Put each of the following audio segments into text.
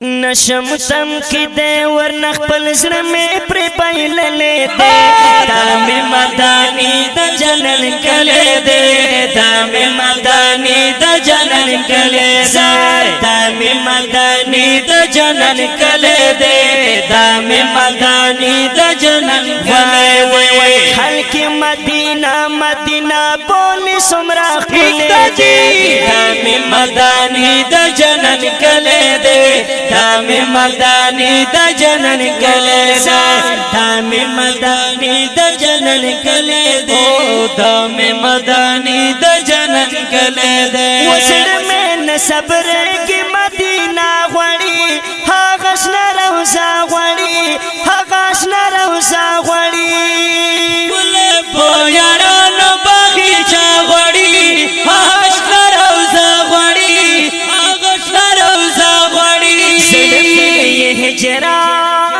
نشم تم کی دے ورنہ خپل زړه مې پر پایللې دے دام مدانی د جنن کله دے دام مدانی د جنن کله دے دام مدانی د جنن کله دے دام مدانی د جنن کله دے خلق مدینہ مدینہ بولی سمرا خلے دام مدانی د جنن کله دے دام مدانی د جنن کله دے دام مدانی د جنن کله دے دام مدانی د جنن کله دے وسر میں نہ صبر کی مدینہ غوڑی ها غشنا روزا غوڑی ها غشنا روزا غوڑی ګل بویارانو باغچا غوڑی ها غشنا روزا غوڑی ها غشنا روزا غوڑی سر میں یہ ہجران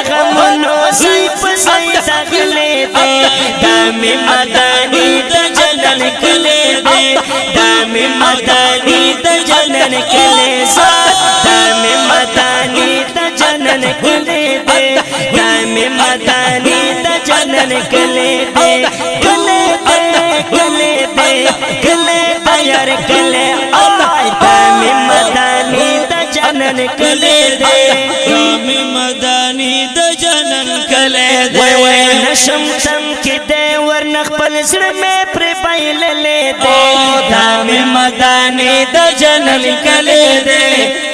غمونو سیپ سی داخلے دے دام مدانی د جنن کلے دے دام مدانی د جنن کلے دے دام مدانی د جنن کلے دے دام مدانی د جنن کلے دے کلے دے کلے دے کلے دے یار کلے آئے دام مدانی د جنن کلے دے دام مدانی د جنن کلے دے نشم تم کی دے ورنہ خپل زړه مې پر پایللې دے دام مدانی د جنن کلے دے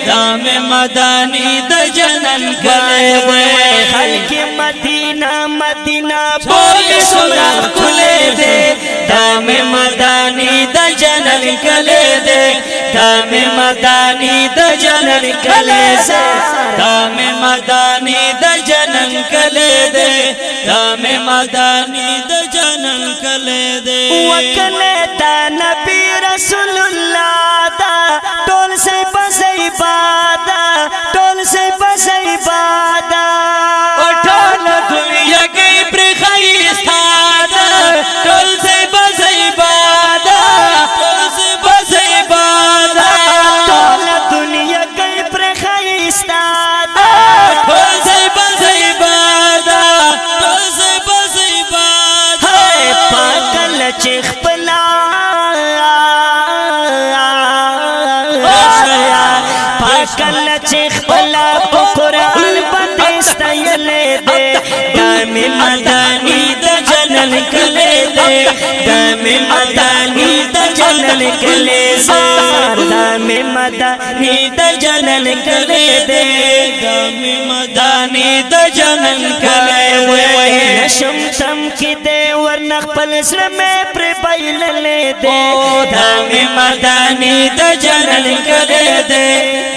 دام مدانی د جنن کلے دے خلق مدینہ مدینہ بولی سمرا کھلے دے دام مدانی د جنن کلے دے دام مدانی د جنن کلے دے دام مدانی د جنن کلے دے دام مدانی د جنن کلے دے وکلے تا نبی رسول اللہ دا ټول سے بس عبادت ټول سے بس عبادت او ټول دنیا کې پر خیستا ټول سے بس عبادت ټول سے بس عبادت ټول دنیا کې پر خیستا ټول سے بس عبادت ټول سے بس عبادت پاکل چخ پلا پاکل چخ پلا قرآن بندستا یلے دے دام مدانی د جنن کلے دے دام مدانی د جنن کلے دے دام مدانی د جنن کلے دے دام مدانی د جنن کلے دے نشم تم کی دے ورنہ خپل زړه مې پر پایللې دے دام مدانی د جنن کلے دے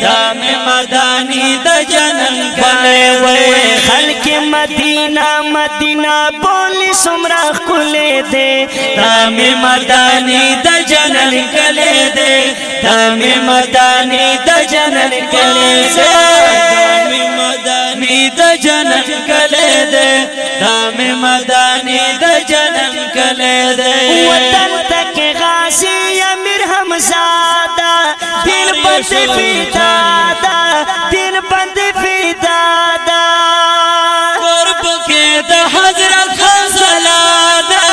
دام مدانی د جنن کلے دے خلق مدینہ مدینہ بولی سمرا کھلے دے دام مدانی د جنن کلے دے دام مدانی د جنن کلے دے دام مدانی د جنن کلے دے دام مدانی د جنن کلے دے وطن تک غازی امیر حمزادہ دل بند فدادا دل بند فدادا قرب کے د حضرت خزلادا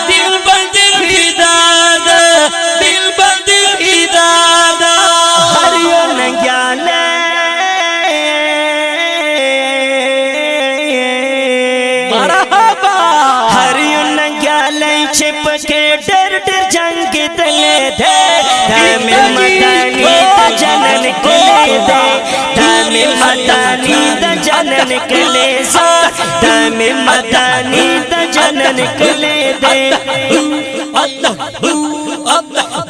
دل بند فدادا دل بند فدادا ہر یو ننگیالے مرحبا ہر یو ننگیالے چھپ کے ڈر ڈر جنگ دلے دے دام مدانی د جنن کلے دے دام مدانی د جنن کلے دے دام مدانی د جنن کلے دے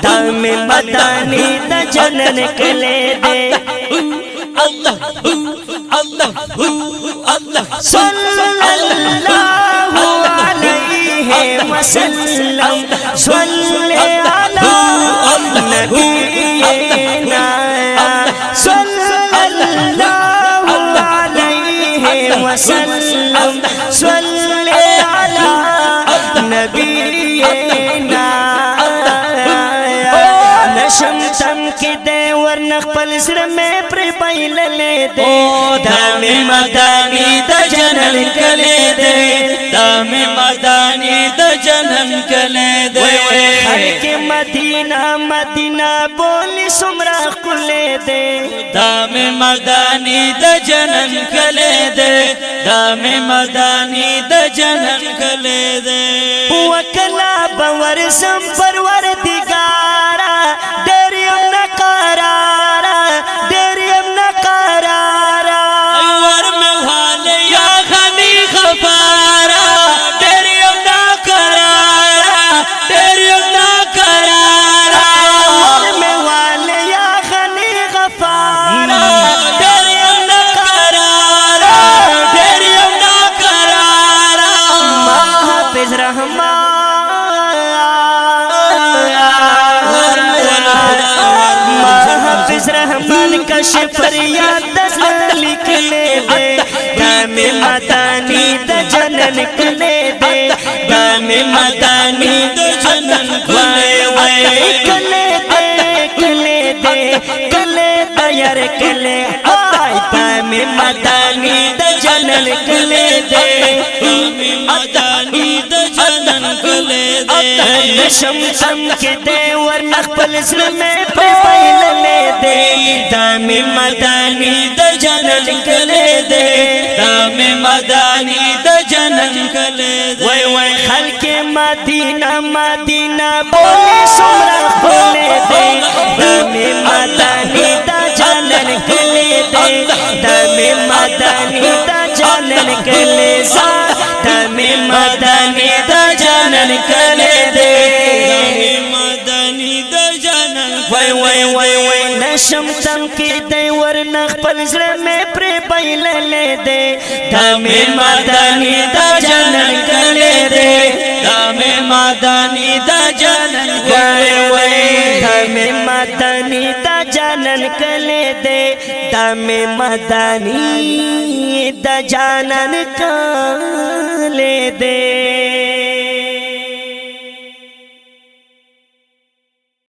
دام مدانی د جنن کلے دے صلی اللہ علیہ وسلم صلی علی نبینا صلی اللہ علیہ وسلم صلی علی نبینا نشم تم کی دے ورنہ خپل سر میں پر بیل لے دے دام مدانی دا جنن کلے دے دام مدانی دا جنن کلے دے خلق مدینہ مدینہ بولی سمرا کلے دے دام مدانی دا جنن کلے دے دام مدانی دا جنن کلے دے وکلا باور سم پرور دیگارا دریم نقرارا دریم نقرارا ایوار موحال یا غنی غفارا دریم نقرارا دریم نقرارا ایوار موحال یا غنی غفارا دریم نقرارا دریم نقرارا ما حافظ رحمان حافظ رحمان کا فریاد دس لکھ لے دے دام مدانی دا جنن کلے دے دام مدانی دا جنن کلے کلے دے کلے دے کلے دے یار کلے آئی دام مدانی دا جنن کلے دے مدانی دا جنن کلے دے نشم سم کے دے ورنہ خپل سر میں پیل لے دے دام مدانی دا جنن کلے دے دام مدانی دا جنن کلے دے وای وای خلق مدینہ مدینہ بولے سمرا کھلے دے دام مدانی دا جنن کلے دے دام مدانی دا جنن کلے سا دام مدانی دا جنن کلے دے مدانی دا جنن وای وای وای وای نشم تم کی دے ورنہ خپل زړه میں پر بیل لے دے دام مدانی دا جنن کلے دے دام مدانی دا جنن وای وای دام مدانی دا جنن کلے دے دام مدانی دا جنن کلے دے